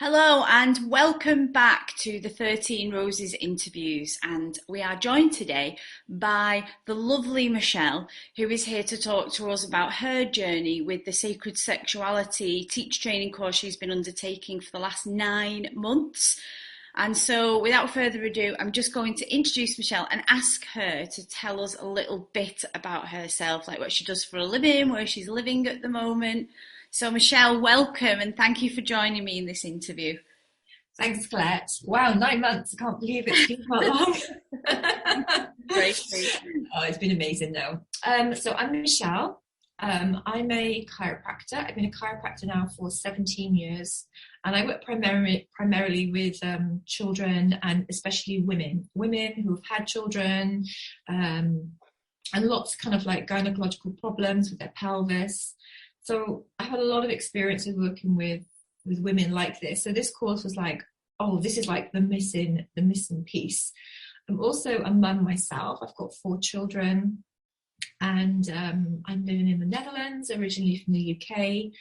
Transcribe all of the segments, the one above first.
Hello and welcome back to the 13 Roses interviews. And we are joined today by the lovely Michelle, who is here to talk to us about her journey with the Sacred Sexuality teacher training course she's been undertaking for the last 9 months. And so, without further ado, I'm just going to introduce Michelle and ask her to tell us a little bit about herself, like what she does for a living, where she's living at the moment. So, Michelle, welcome and thank you for joining me in this interview. Thanks, Colette. Wow, 9 months. I can't believe it's been that long. Great. Oh, it's been amazing though. So I'm Michelle. I'm a chiropractor. I've been a chiropractor now for 17 years, and I work primarily with children and especially women who have had children, and lots kind of like gynecological problems with their pelvis. So I've had a lot of experience of working with women like this. So this course was like, oh, this is like the missing piece. I'm also a mum myself. I've got 4 children, and I'm living in the Netherlands, originally from the UK.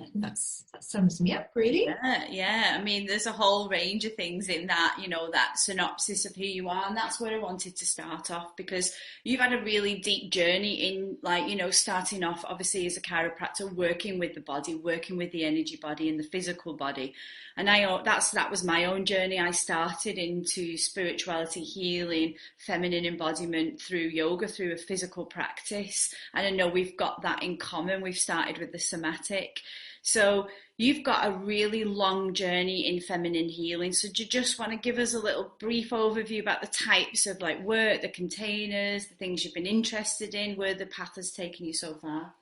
I think that sums me up, really. Yeah. I mean, there's a whole range of things in that, that synopsis of who you are. And that's where I wanted to start off because you've had a really deep journey in, starting off, obviously, as a chiropractor, working with the body, working with the energy body and the physical body. And that was my own journey. I started into spirituality, healing, feminine embodiment through yoga, through a physical practice. And I know we've got that in common. We've started with the somatic. So you've got a really long journey in feminine healing. So do you just want to give us a little brief overview about the types of like work, the containers, the things you've been interested in, where the path has taken you so far?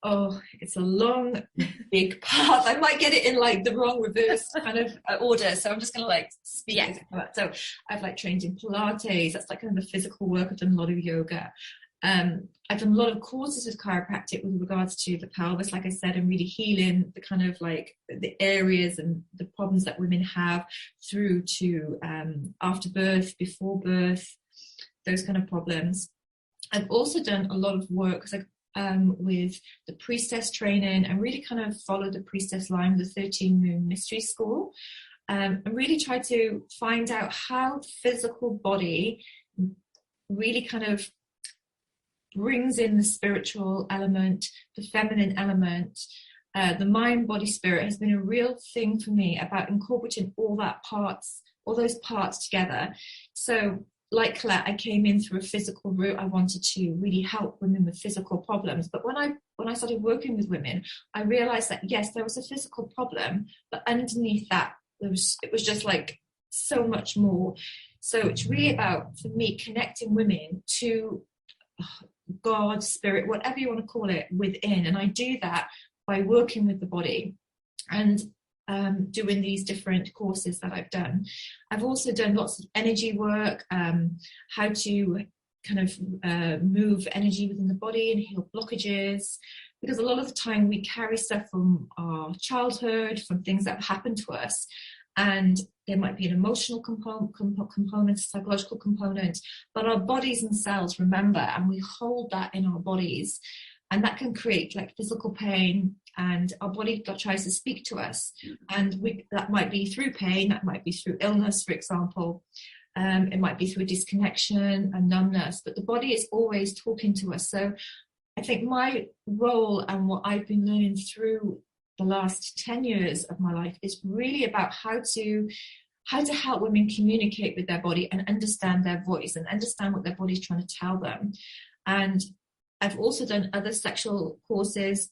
Oh, it's a long, big path. I might get it in like the wrong reverse kind of order. So I'm just going to like speak. Yeah. So I've like trained in Pilates. That's like kind of the physical work. I've done a lot of yoga. I've done a lot of courses with chiropractic with regards to the pelvis, like I said, and really healing the kind of like the areas and the problems that women have through to after birth, before birth, those kind of problems. I've also done a lot of work with the priestess training and really kind of followed the priestess line with the 13 Moon Mystery School, and really tried to find out how the physical body really kind of brings in the spiritual element, the feminine element, the mind, body, spirit has been a real thing for me about incorporating all those parts together. So like Colette, I came in through a physical route. I wanted to really help women with physical problems. But when I started working with women, I realized that yes, there was a physical problem, but underneath that, it was just like so much more. So it's really about, for me, connecting women to God, spirit, whatever you want to call it, within. And I do that by working with the body and doing these different courses that I've done. I've also done lots of energy work, how to kind of move energy within the body and heal blockages, because a lot of the time we carry stuff from our childhood, from things that have happened to us, and there might be an emotional component, a psychological component, but our bodies and cells remember, and we hold that in our bodies, and that can create like physical pain, and our body tries to speak to us, and that might be through pain, that might be through illness, for example, it might be through a disconnection and numbness, but the body is always talking to us. So I think my role and what I've been learning through the last 10 years of my life is really about how to help women communicate with their body and understand their voice and understand what their body's trying to tell them. And I've also done other sexual courses,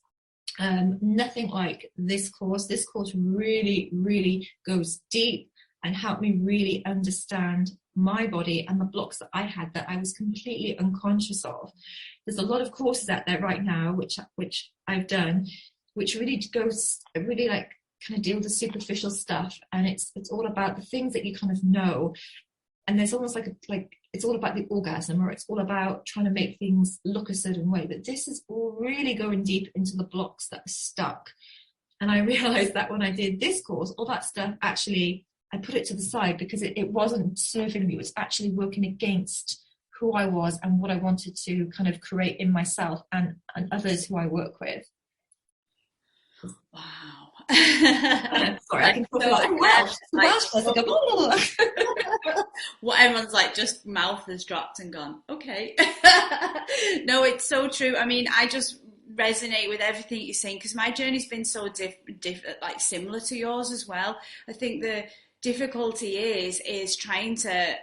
nothing like this course. This course really, really goes deep and helped me really understand my body and the blocks that I had that I was completely unconscious of. There's a lot of courses out there right now, which I've done, which really like kind of deal with the superficial stuff, and it's all about the things that you kind of know, and there's almost like it's all about the orgasm, or it's all about trying to make things look a certain way, but this is all really going deep into the blocks that are stuck. And I realized that when I did this course, all that stuff actually I put it to the side because it wasn't serving me. It was actually working against who I was and what I wanted to kind of create in myself and others who I work with. Wow. Sorry, I can talk So about Welsh. like, Welsh does like a blah, blah, blah. what everyone's like, just mouth has dropped and gone, okay. No, it's so true. I mean, I just resonate with everything you're saying because my journey's been so different, like similar to yours as well. I think the difficulty is trying to,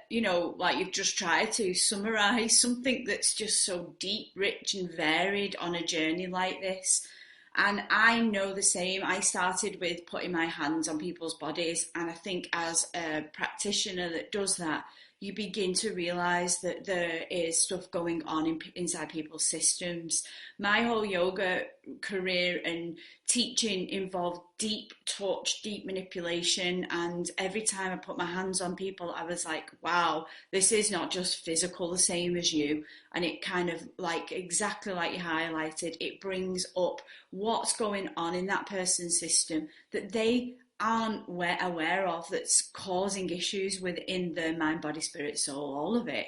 like you've just tried to summarize something that's just so deep, rich, and varied on a journey like this. And I know the same. I started with putting my hands on people's bodies. And I think as a practitioner that does that, you begin to realize that there is stuff going on inside people's systems. My whole yoga career and teaching involved deep touch, deep manipulation. And every time I put my hands on people, I was like, wow, this is not just physical, the same as you. And it kind of like exactly like you highlighted, it brings up what's going on in that person's system that they aren't aware of that's causing issues within their mind, body, spirit, soul, all of it.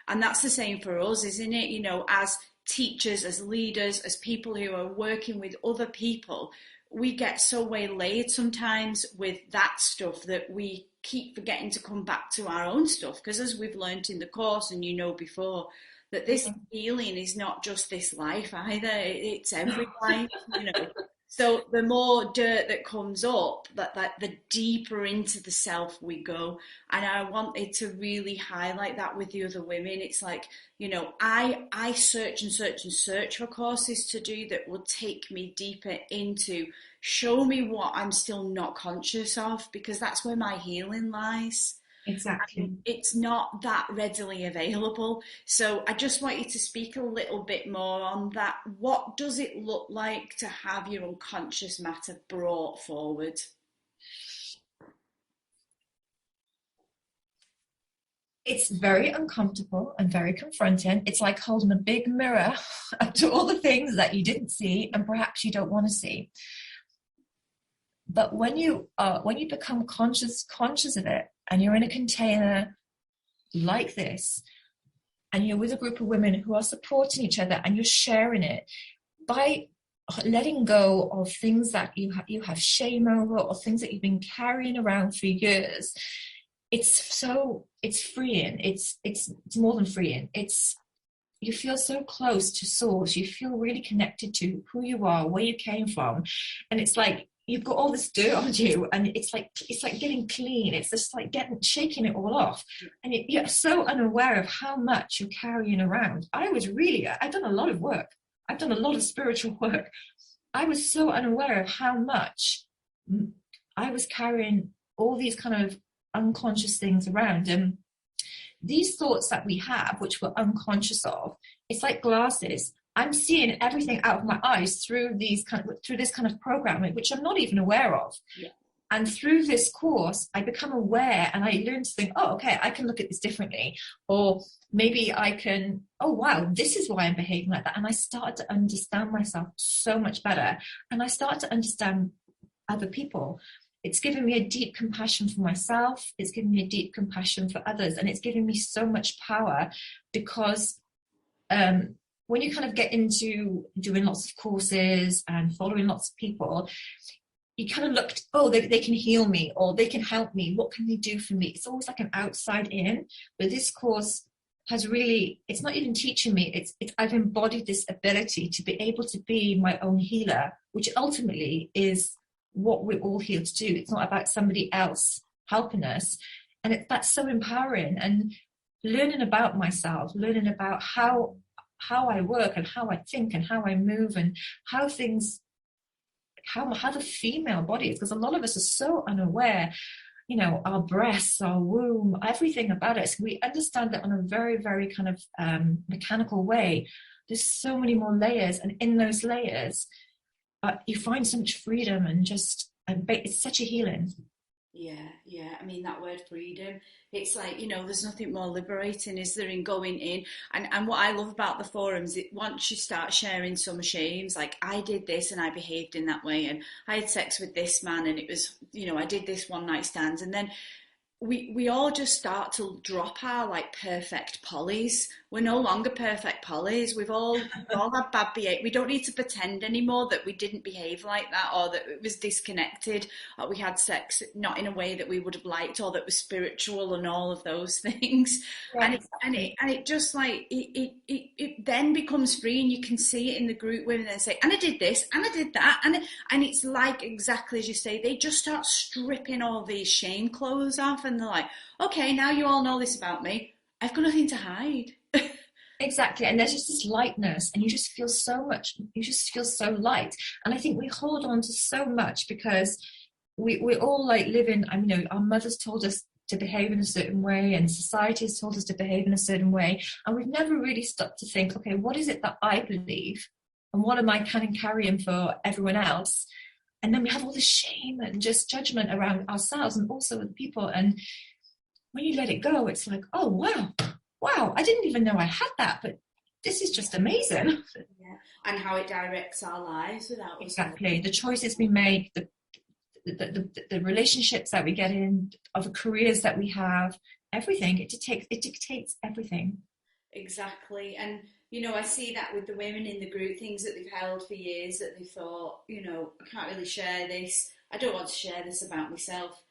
And that's the same for us, isn't it? As teachers, as leaders, as people who are working with other people, we get so waylaid sometimes with that stuff that we keep forgetting to come back to our own stuff. Because as we've learned in the course, and before, that this healing is not just this life either, it's every life. So the more dirt that comes up, that the deeper into the self we go. And I wanted to really highlight that with the other women. It's like, I search and search and search for courses to do that will take me deeper into, show me what I'm still not conscious of, because that's where my healing lies. Exactly. It's not that readily available. So I just want you to speak a little bit more on that. What does it look like to have your unconscious matter brought forward? It's very uncomfortable and very confronting. It's like holding a big mirror up to all the things that you didn't see and perhaps you don't want to see. But when you become conscious of it, and you're in a container like this, and you're with a group of women who are supporting each other, and you're sharing it, by letting go of things that you have shame over, or things that you've been carrying around for years, it's freeing. It's more than freeing. You feel so close to source. You feel really connected to who you are, where you came from, and it's like you've got all this dirt on you, and it's like getting clean. It's just like shaking it all off, and you're so unaware of how much you're carrying around. I've done a lot of work. I've done a lot of spiritual work. I was so unaware of how much I was carrying all these kind of unconscious things around. And these thoughts that we have, which we're unconscious of, it's like glasses. I'm seeing everything out of my eyes through this kind of programming, which I'm not even aware of. Yeah. And through this course, I become aware, and I learn to think, oh, okay, I can look at this differently. Or maybe I can, oh, wow, this is why I'm behaving like that. And I start to understand myself so much better. And I start to understand other people. It's given me a deep compassion for myself. It's given me a deep compassion for others. And it's given me so much power, because when you kind of get into doing lots of courses and following lots of people, you kind of look, oh, they can heal me, or they can help me. What can they do for me? It's always like an outside in. But this course has really, it's not even teaching me. I've embodied this ability to be able to be my own healer, which ultimately is what we're all here to do. It's not about somebody else helping us. And that's so empowering. And learning about myself, learning about how I work and how I think and how I move, and how things, how the female body is, because a lot of us are so unaware, our breasts, our womb, everything about us. We understand it on a very, very kind of mechanical way. There's so many more layers, and in those layers, you find so much freedom, and it's such a healing. Yeah. I mean, that word freedom, it's like, there's nothing more liberating, is there, in going in. And what I love about the forums, once you start sharing some shames, like I did this and I behaved in that way, and I had sex with this man, and it was, I did this one night stands, and then we all just start to drop our like perfect polys we're no longer perfect pollies. We've all had bad behavior. We don't need to pretend anymore that we didn't behave like that, or that it was disconnected, or we had sex not in a way that we would have liked, or that was spiritual, and all of those things. Yeah, exactly. And it just like it then becomes free, and you can see it in the group women and say, and I did this, and I did that, and it's like exactly as you say, they just start stripping all these shame clothes off, and they're like, okay, now you all know this about me. I've got nothing to hide. Exactly. And there's just this lightness, and you just feel so light. And I think we hold on to so much because we all like live in, I mean, our mothers told us to behave in a certain way, and society has told us to behave in a certain way. And we've never really stopped to think, okay, what is it that I believe? And what am I kind of carrying for everyone else? And then we have all this shame and just judgment around ourselves and also with people. And when you let it go, it's like, oh, wow, I didn't even know I had that, but this is just amazing. Yeah. And how it directs our lives without exactly the choices we make, the relationships that we get in, of the careers that we have, everything. It dictates everything. Exactly. And I see that with the women in the group, things that they've held for years that they thought, I can't really share this. I don't want to share this about myself.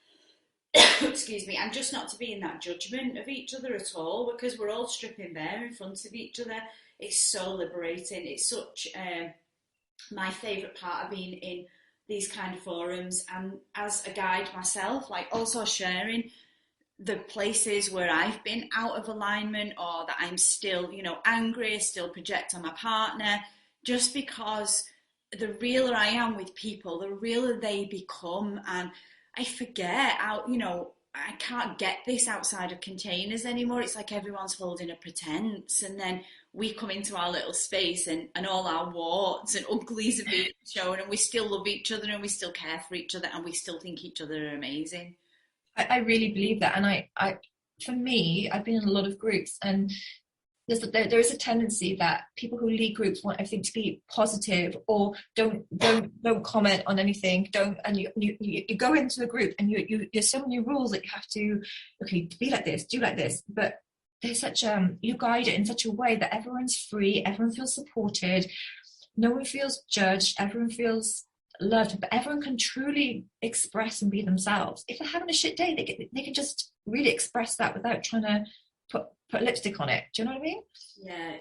Excuse me. And just not to be in that judgment of each other at all, because we're all stripping bare in front of each other. It's so liberating. It's such my favourite part of being in these kind of forums, and as a guide myself, like also sharing the places where I've been out of alignment, or that I'm still, angry, still project on my partner, just because the realer I am with people, the realer they become. And I forget how, I can't get this outside of containers anymore. It's like everyone's holding a pretense, and then we come into our little space, and all our warts and uglies are being shown, and we still love each other, and we still care for each other, and we still think each other are amazing. I really believe that. And I for me, I've been in a lot of groups, and there is a tendency that people who lead groups want everything to be positive, or don't comment on anything, and you go into a group, and there's so many rules that you have to, okay, be like this, do like this, but there's such you guide it in such a way that everyone's free, everyone feels supported, no one feels judged, everyone feels loved, but everyone can truly express and be themselves. If they're having a shit day, they can just really express that without trying to put lipstick on it. Do you know what I mean?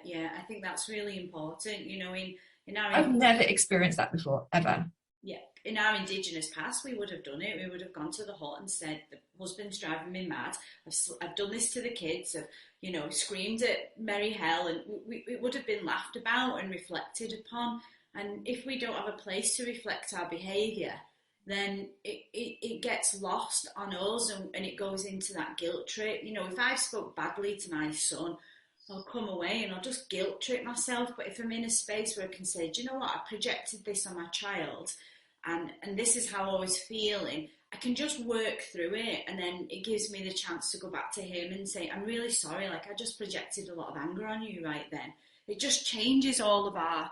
Yeah. I think that's really important. In our I've never experienced that before, ever. Yeah, in our Indigenous past, we would have done it. We would have gone to the hut and said, "The husband's driving me mad. I've done this to the kids. I've, screamed at merry hell," and it would have been laughed about and reflected upon. And if we don't have a place to reflect our behaviour, then it gets lost on us, and it goes into that guilt trip. If I've spoke badly to my son, I'll come away and I'll just guilt trip myself. But if I'm in a space where I can say, do you know what, I projected this on my child, and this is how I was feeling, I can just work through it, and then it gives me the chance to go back to him and say, I'm really sorry, like I just projected a lot of anger on you right then. It just changes all of our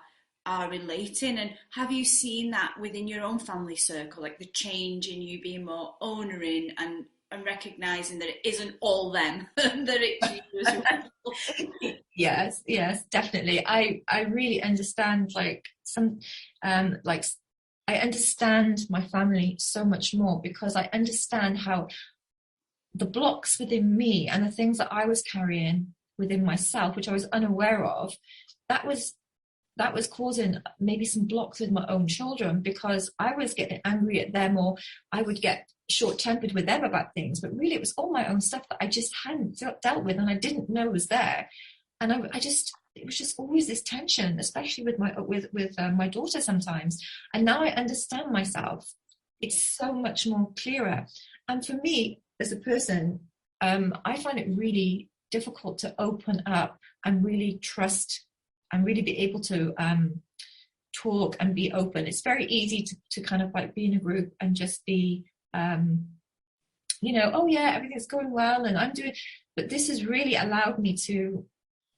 relating. And have you seen that within your own family circle, like the change in you being more owning and recognizing that it isn't all them, that it's you as well? Yes, definitely. I really understand, like, I understand my family so much more, because I understand how the blocks within me and the things that I was carrying within myself, which I was unaware of, that was causing maybe some blocks with my own children, because I was getting angry at them, or I would get short-tempered with them about things. But really, it was all my own stuff that I just hadn't dealt with, and I didn't know was there. And it was just always this tension, especially with my daughter sometimes. And now I understand myself. It's so much more clearer. And for me, as a person, I find it really difficult to open up and really trust and really be able to talk and be open. It's very easy to kind of like be in a group and just be, oh yeah, everything's going well and I'm doing, but this has really allowed me to,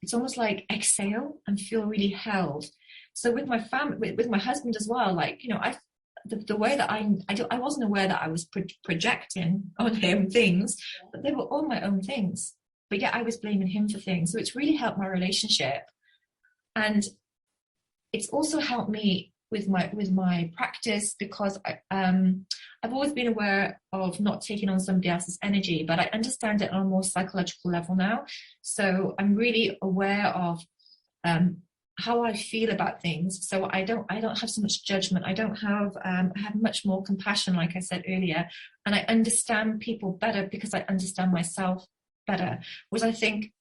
it's almost like exhale and feel really held. So with my family, with my husband as well, like, the way that I wasn't aware that I was projecting on him things, but they were all my own things. but yet I was blaming him for things. So it's really helped my relationship. And it's also helped me with my practice, because I've always been aware of not taking on somebody else's energy, but I understand it on a more psychological level now. So I'm really aware of how I feel about things. So I don't have so much judgment. I have much more compassion, like I said earlier, and I understand people better because I understand myself better. Whereas I think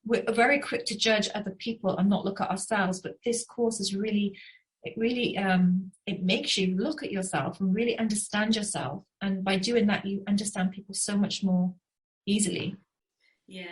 we're very quick to judge other people and not look at ourselves. But this course is really, it makes you look at yourself and really understand yourself. And by doing that, you understand people so much more easily. Yeah,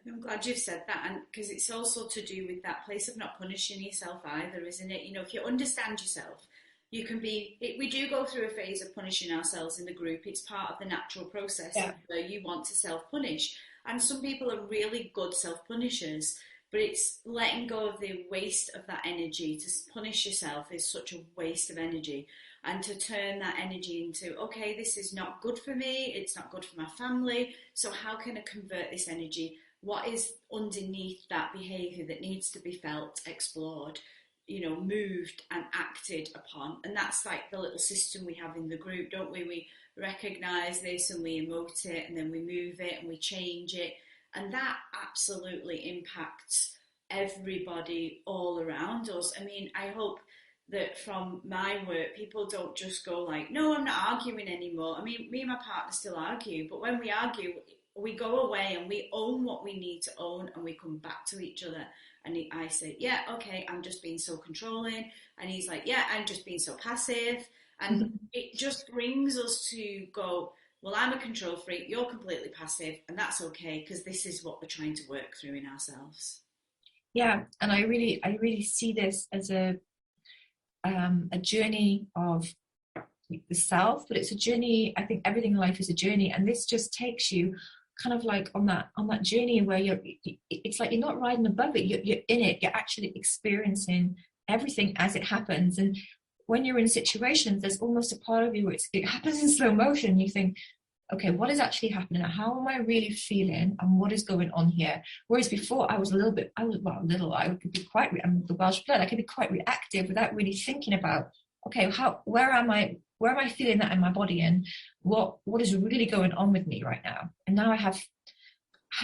I'm glad you've said that, and because it's also to do with that place of not punishing yourself either, isn't it? If you understand yourself, you can we do go through a phase of punishing ourselves in the group. It's part of the natural process. Yeah. Where you want to self-punish, and some people are really good self-punishers, but it's letting go of the waste of that energy. To punish yourself is such a waste of energy, and to turn that energy into, okay, this is not good for me, it's not good for my family, so how can I convert this energy? What is underneath that behaviour that needs to be felt, explored, moved and acted upon? And that's like the little system we have in the group, don't we? We recognise this and we emote it, and then we move it and we change it, and that absolutely impacts everybody all around us. I mean, I hope that from my work, people don't just go like, no, I'm not arguing anymore. I mean, me and my partner still argue, but when we argue, we go away and we own what we need to own, and we come back to each other. And I say, yeah, okay, I'm just being so controlling. And he's like, yeah, I'm just being so passive. And it just brings us to go, well, I'm a control freak, you're completely passive, and that's okay, because this is what we're trying to work through in ourselves. Yeah, and I really see this as a journey of the self, but it's a journey. I think everything in life is a journey, and this just takes you kind of like on that journey where it's like you're not riding above it, you're in it, you're actually experiencing everything as it happens. And when you're in situations, there's almost a part of you where it happens in slow motion. You think, okay, what is actually happening? How am I really feeling? And what is going on here? Whereas before I could be quite, I'm the Welsh blood, I could be quite reactive without really thinking about, okay, where am I feeling that in my body? And what is really going on with me right now? And now I have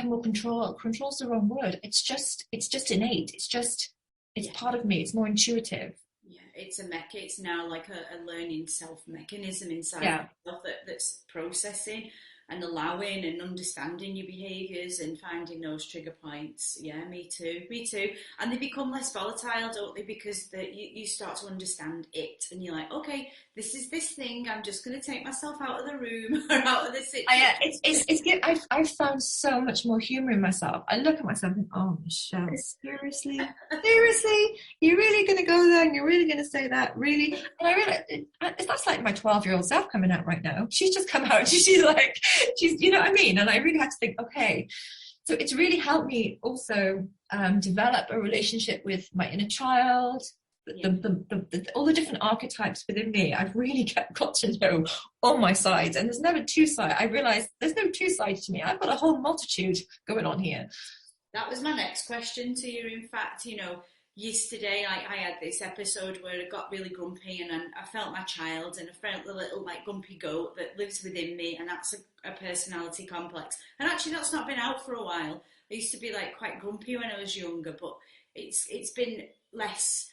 more control. Control's the wrong word. It's just innate. It's part of me. It's more intuitive. Yeah, it's now like a learning self mechanism inside yourself that's processing and allowing and understanding your behaviours and finding those trigger points. Yeah, me too. And they become less volatile, don't they? Because you start to understand it, and you're like, okay, this is this thing, I'm just going to take myself out of the room or out of the situation. It's good. I've found so much more humour in myself. I look at myself and, oh, Michelle, seriously? You're really going to go there and you're really going to say that? Really? And I realize that's like my 12-year-old self coming out right now. She's just come out and she's you know what I mean? And I really had to think, okay. So it's really helped me also develop a relationship with my inner child, all the different archetypes within me. I've really got to know on my sides, and there's never two sides. I realized there's no two sides to me. I've got a whole multitude going on here. That was my next question to you. In fact, yesterday I had this episode where I got really grumpy, and I felt my child, and I felt the little like grumpy goat that lives within me, and that's a personality complex. And actually that's not been out for a while. I used to be like quite grumpy when I was younger, but it's been less,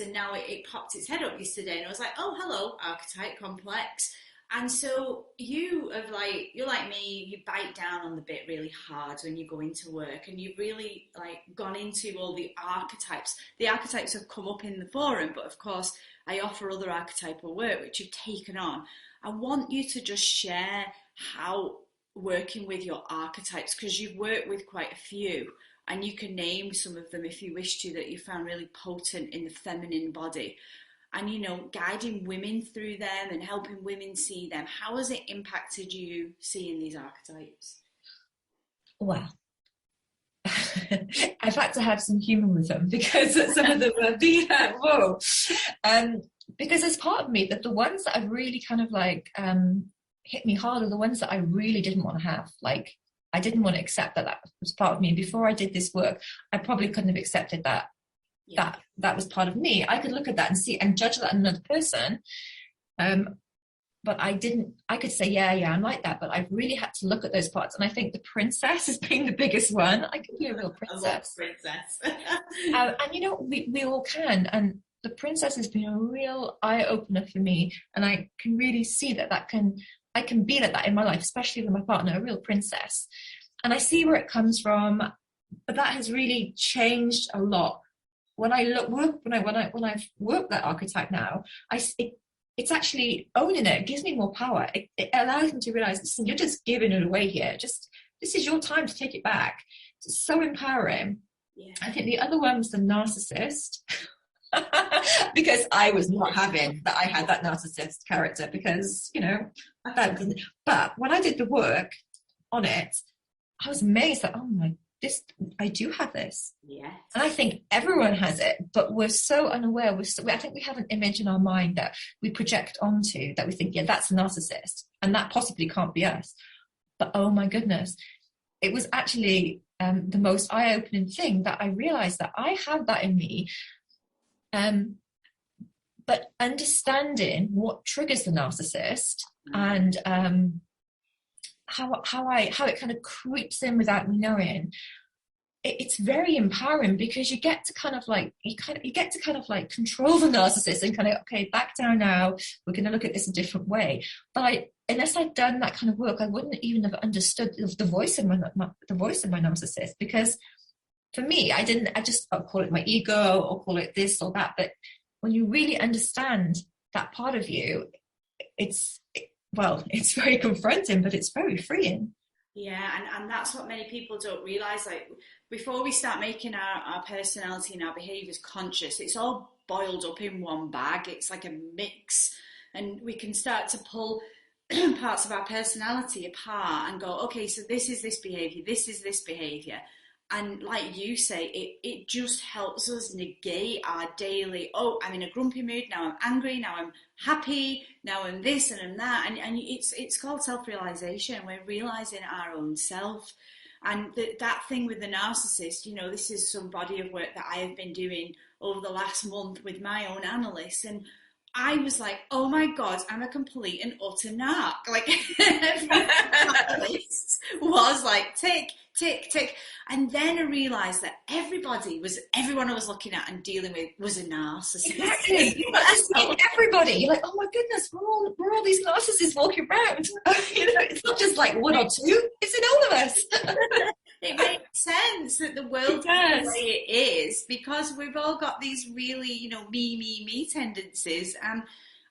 and now it popped its head up yesterday, and I was like, oh, hello, archetype complex. And so you're like me, you bite down on the bit really hard when you go into work, and you've really like gone into all the archetypes. The archetypes have come up in the forum, but of course I offer other archetypal work which you've taken on. I want you to just share how working with your archetypes, because you've worked with quite a few, and you can name some of them if you wish to, that you found really potent in the feminine body. And, guiding women through them and helping women see them. How has it impacted you seeing these archetypes? Well, I've had to have some humour with them, because some of them are being whoa. Because there's part of me that the ones that have really kind of like hit me hard are the ones that I really didn't want to have. Like I didn't want to accept that that was part of me. Before I did this work, I probably couldn't have accepted that that was part of me. I could look at that and see and judge that in another person. But I didn't, I could say, yeah, I'm like that, but I really had to look at those parts. And I think the princess has been the biggest one. I could be a real princess. I love princess. And you know, we all can. And the princess has been a real eye-opener for me. And I can really see that I can be like that in my life, especially with my partner, a real princess. And I see where it comes from, but that has really changed a lot. When I've worked that archetype now, it's actually owning it. It gives me more power. It allows me to realize, listen, you're just giving it away here. Just, this is your time to take it back. It's so empowering. Yeah. I think the other one was the narcissist. Because I was not having that. I had that narcissist character because, you know, but when I did the work on it, I was amazed that, oh my, I do have this. Yeah. And I think everyone has it, but we're so unaware. I think we have an image in our mind that we project onto, that we think, yeah, that's a narcissist, and that possibly can't be us. But oh my goodness, it was actually the most eye-opening thing that I realized that I have that in me. But understanding what triggers the narcissist and how it kind of creeps in without me knowing, it's very empowering, because you get to kind of like control the narcissist and kind of, okay, back down now, we're going to look at this a different way. But unless I'd done that kind of work, I wouldn't even have understood the voice of my narcissist, because for me, I'll call it my ego or call it this or that. But when you really understand that part of you, it's very confronting, but it's very freeing. Yeah, and that's what many people don't realise. Like, before we start making our personality and our behaviours conscious, it's all boiled up in one bag. It's like a mix, and we can start to pull parts of our personality apart and go, okay, so this is this behaviour, this is this behaviour. And like you say, it just helps us negate our daily, oh, I'm in a grumpy mood, now I'm angry, now I'm happy, now I'm this and I'm that. And it's called self-realisation. We're realising our own self. And that thing with the narcissist, you know, this is some body of work that I have been doing over the last month with my own analyst. And I was like, oh my God, I'm a complete and utter narc. Like, every analyst was like, tick, tick, tick. And then I realised that everyone I was looking at and dealing with was a narcissist. Exactly. Everybody. You're like, oh my goodness, we're all these narcissists walking around. You know, it's not just like one or two, it's in all of us. It makes sense that the world is the way it is, because we've all got these really, you know, me tendencies,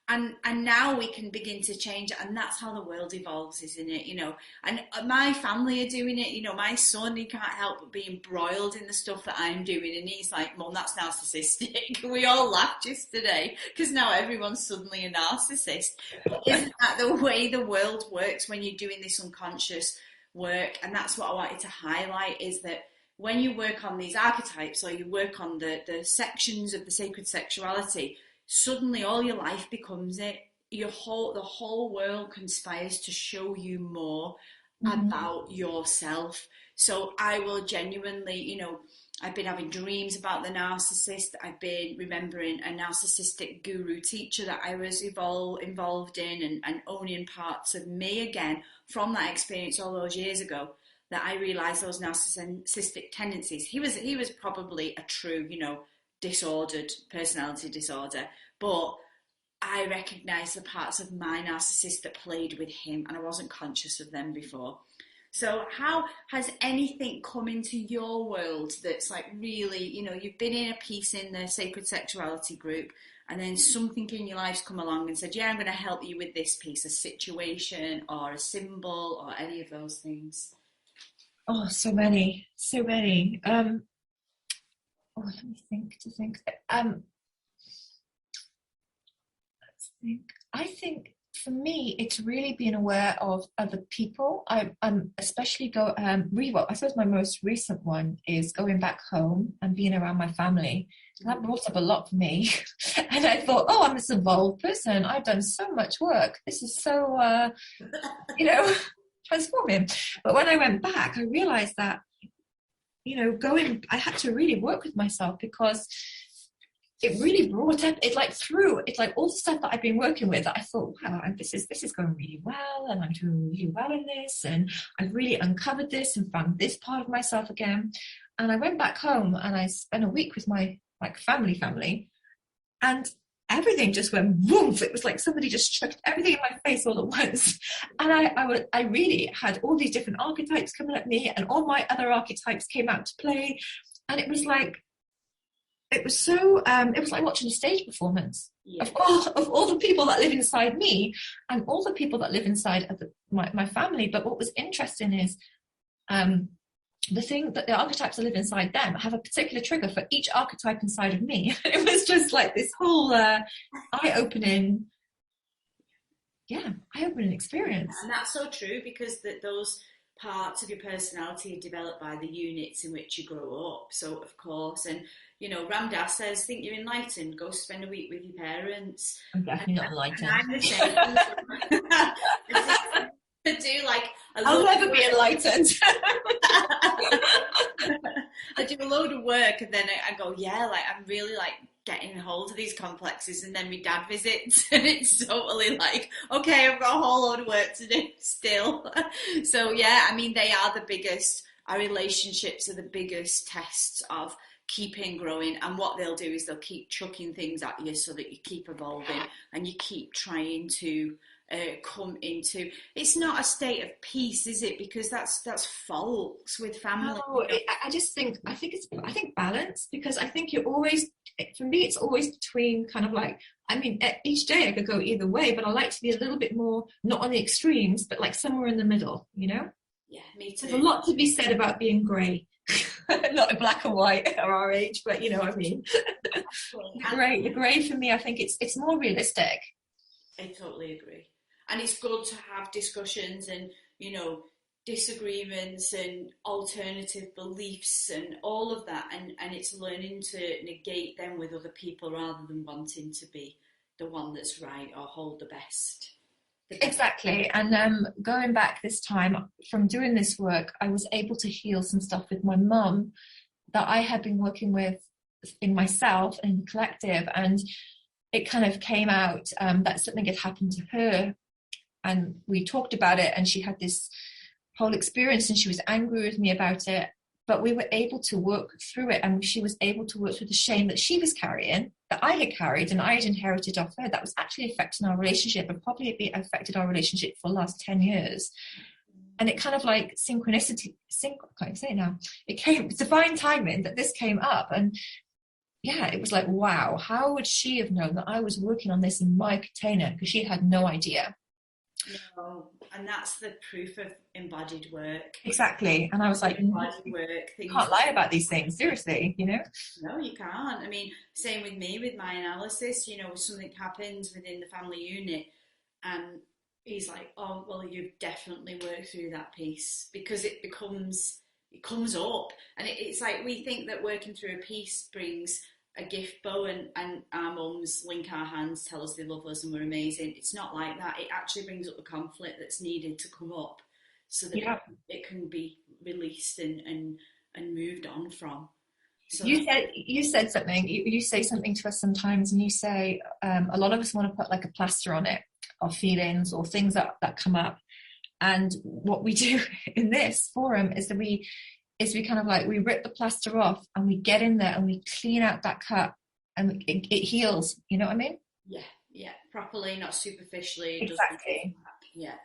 and now we can begin to change it, and that's how the world evolves, isn't it? You know, and my family are doing it. You know, my son, he can't help but being embroiled in the stuff that I'm doing, and he's like, Mum, that's narcissistic. We all laughed yesterday because now everyone's suddenly a narcissist. But isn't that the way the world works when you're doing this unconscious work? And that's what I wanted to highlight, is that when you work on these archetypes, or you work on the sections of the sacred sexuality, suddenly all your life becomes it. The whole world conspires to show you more about yourself. So I will genuinely, you know, I've been having dreams about the narcissist. I've been remembering a narcissistic guru teacher that I was involved in, and owning parts of me again from that experience all those years ago, that I realised those narcissistic tendencies. He was probably a true, you know, disordered personality disorder, but I recognised the parts of my narcissist that played with him, and I wasn't conscious of them before. So how has anything come into your world that's like really, you know, you've been in a piece in the sacred sexuality group, and then something in your life's come along and said, yeah, I'm going to help you with this piece, a situation or a symbol or any of those things? Oh, so many. Let me think. Let's think. I think for me, it's really being aware of other people. I'm especially I suppose my most recent one is going back home and being around my family. And that brought up a lot for me. And I thought, oh, I'm this evolved person. I've done so much work. This is so, you know, transform him. But when I went back, I realized that, I had to really work with myself, because it really brought up, it's like all the stuff that I've been working with, that I thought, wow, this is going really well, and I'm doing really well in this, and I've really uncovered this and found this part of myself again. And I went back home and I spent a week with my family, and everything just went woof. It was like somebody just chucked everything in my face all at once. And I really had all these different archetypes coming at me, and all my other archetypes came out to play. And it was like, it was like watching a stage performance of all the people that live inside me, and all the people that live inside of my family. But what was interesting is, the thing that the archetypes that live inside them have a particular trigger for each archetype inside of me. It was just like this whole eye-opening experience. And that's so true, because those parts of your personality are developed by the units in which you grow up. So, of course, and Ram Dass says, think you're enlightened, go spend a week with your parents. I'm definitely not enlightened. I'm the same. To do like I'll never be enlightened. I do a load of work, and then I go, I'm really like getting hold of these complexes, and then my dad visits, and it's totally like, okay, I've got a whole load of work to do still. So yeah, I mean, they are the biggest, our relationships are the biggest tests of keeping growing, and what they'll do is they'll keep chucking things at you so that you keep evolving and you keep trying to come into, it's not a state of peace, is it? Because that's false with family. No, I think balance, because I think you're always, for me, it's always between kind of like, I mean, each day I could go either way, but I like to be a little bit more, not on the extremes, but like somewhere in the middle, Yeah, me too. There's a lot to be said about being grey. Not black and white at our age, but you know what I mean. The grey for me, I think it's more realistic. I totally agree. And it's good to have discussions and, disagreements and alternative beliefs and all of that. And it's learning to negate them with other people rather than wanting to be the one that's right or hold the best. Exactly. And going back this time from doing this work, I was able to heal some stuff with my mum that I had been working with in myself and in the collective. And it kind of came out that something had happened to her. And we talked about it, and she had this whole experience, and she was angry with me about it. But we were able to work through it, and she was able to work through the shame that she was carrying, that I had carried, and I had inherited off her. That was actually affecting our relationship, and probably affected our relationship for the last 10 years. And it kind of like synchronicity, I can't say it now. It came, divine timing that this came up. And yeah, it was like, wow, how would she have known that I was working on this in my container? Because she had no idea. No, and that's the proof of embodied work. Exactly. And I was like, embodied work. You can't lie about these things, seriously, No, you can't. I mean, same with me, with my analysis, something happens within the family unit, and he's like, oh, well, you've definitely worked through that piece, because it comes up. And it's like, we think that working through a piece brings a gift bow and our mums link our hands, tell us they love us and we're amazing. It's not like that. It actually brings up the conflict that's needed to come up so that it can be released and moved on from. So you said something, you say something to us sometimes, and you say a lot of us want to put like a plaster on it of feelings or things that come up. And what we do in this forum is that we kind of like, we rip the plaster off and we get in there and we clean out that cut, and it heals. You know what I mean? Yeah, properly, not superficially. Exactly. Yeah.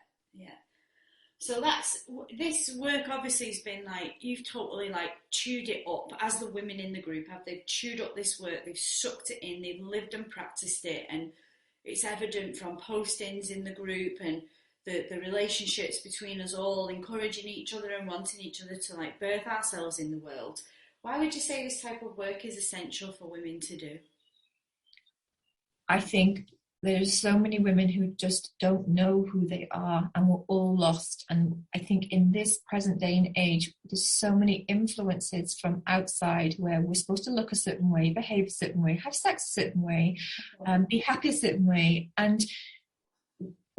So this work obviously has been like, you've totally like chewed it up, as the women in the group have. They've chewed up this work, they've sucked it in, they've lived and practiced it, and it's evident from postings in the group and the relationships between us all, encouraging each other and wanting each other to like birth ourselves in the world. Why would you say this type of work is essential for women to do? I think there's so many women who just don't know who they are, and we're all lost. And I think in this present day and age, there's so many influences from outside where we're supposed to look a certain way, behave a certain way, have sex a certain way, be happy a certain way. And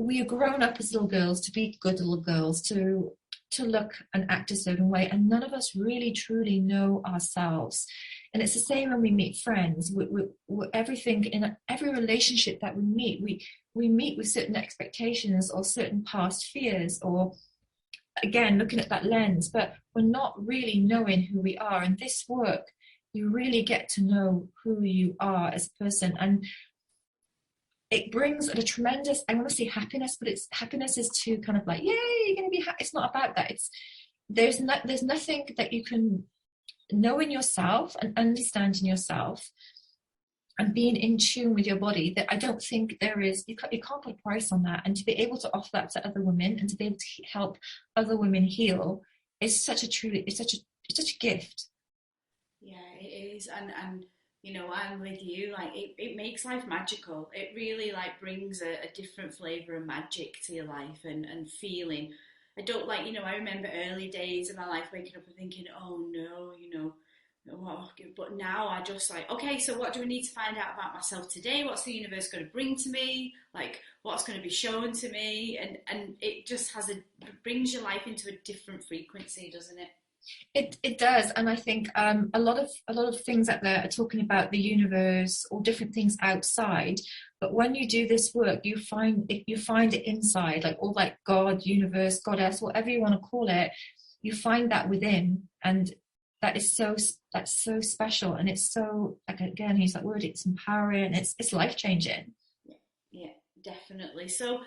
we are grown up as little girls to be good little girls, to look and act a certain way, and none of us really truly know ourselves. And it's the same when we meet friends. Everything in every relationship that we meet with certain expectations or certain past fears, or again looking at that lens, but we're not really knowing who we are. And this work, you really get to know who you are as a person, and it brings a tremendous, I want to say happiness, but it's happiness is too kind of like, yay, you're going to be happy. It's not about that. There's nothing that you can know in yourself and understand in yourself and being in tune with your body that I don't think there is. You can't put a price on that. And to be able to offer that to other women and to be able to help other women heal is such a gift. Yeah, it is. And you know, I'm with you. Like, it makes life magical. It really like brings a different flavor of magic to your life and feeling. I don't like, you know, I remember early days of my life waking up and thinking, oh no, you know, what? But now I just like, okay, so what do I need to find out about myself today? What's the universe going to bring to me? Like, what's going to be shown to me? And it just brings your life into a different frequency, doesn't it? It does, and I think a lot of things out there are talking about the universe or different things outside. But when you do this work, you find it inside, like all that God, universe, goddess, whatever you want to call it. You find that within, and that's so special, and it's so, like, again, use that word, it's empowering, it's life changing. Yeah, definitely. So,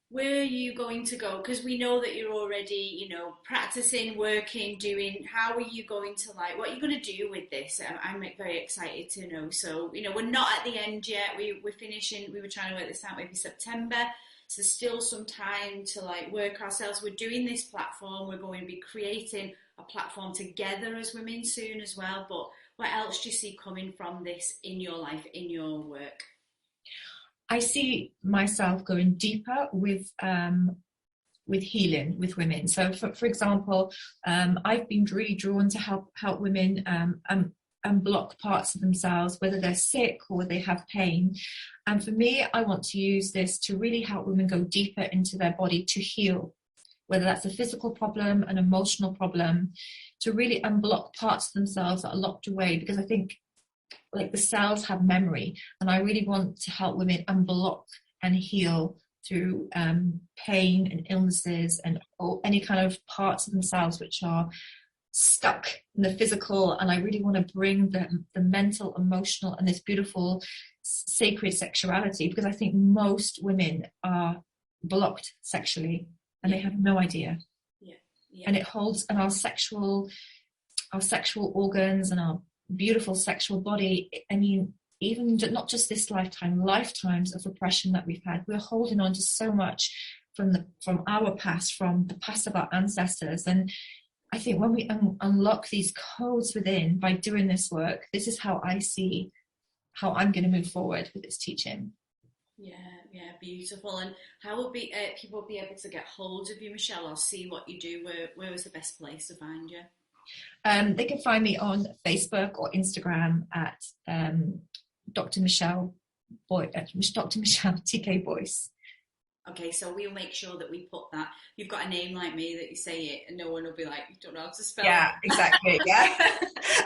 where are you going to go? Because we know that you're already, you know, practicing, working, doing. How are you going to, like, what are you going to do with this? I'm very excited to know. So, you know, we're not at the end yet. We're finishing. We were trying to work this out maybe September. So still some time to like work ourselves. We're doing this platform. We're going to be creating a platform together as women soon as well. But what else do you see coming from this in your life, in your work? I see myself going deeper with healing with women. So, for example, I've been really drawn to help women unblock parts of themselves, whether they're sick or they have pain. And for me, I want to use this to really help women go deeper into their body to heal, whether that's a physical problem, an emotional problem, to really unblock parts of themselves that are locked away. Because I think, like, the cells have memory, and I really want to help women unblock and heal through pain and illnesses and any kind of parts of themselves which are stuck in the physical. And I really want to bring the mental, emotional, and this beautiful sacred sexuality, because I think most women are blocked sexually and they have no idea. Yeah. And it holds, and our sexual organs and our beautiful sexual body, I mean, even not just this lifetime, lifetimes of repression that we've had, we're holding on to so much from our past, from the past of our ancestors. And I think when we unlock these codes within by doing this work, this is how I see how I'm going to move forward with this teaching. Yeah, beautiful. And how will people be able to get hold of you, Michelle, or see what you do? Where is the best place to find you? They can find me on Facebook or Instagram at Dr. Michelle TK Boyce. Okay, so we'll make sure that we put that. You've got a name like me that you say it, and no one will be like, you don't know how to spell. Yeah, it. Exactly. Yeah,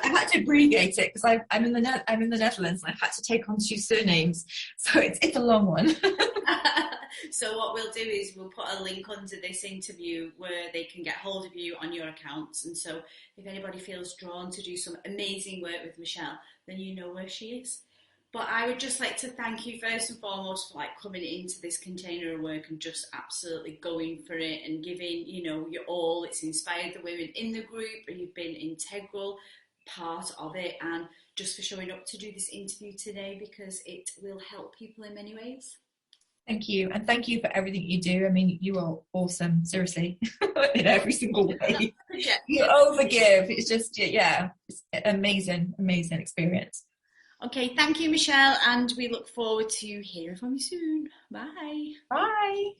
I had to abbreviate it because I'm in the Netherlands, and I've had to take on 2 surnames, so it's a long one. So what we'll do is we'll put a link under this interview where they can get hold of you on your accounts. And so if anybody feels drawn to do some amazing work with Michelle, then you know where she is. But I would just like to thank you first and foremost for like coming into this container of work and just absolutely going for it and giving, you know, your all. It's inspired the women in the group, and you've been an integral part of it, and just for showing up to do this interview today, because it will help people in many ways. Thank you. And thank you for everything you do. I mean, you are awesome, seriously, in every single way. You overgive. It's just, yeah, it's an amazing experience. Okay, thank you, Michelle, and we look forward to hearing from you soon. Bye. Bye.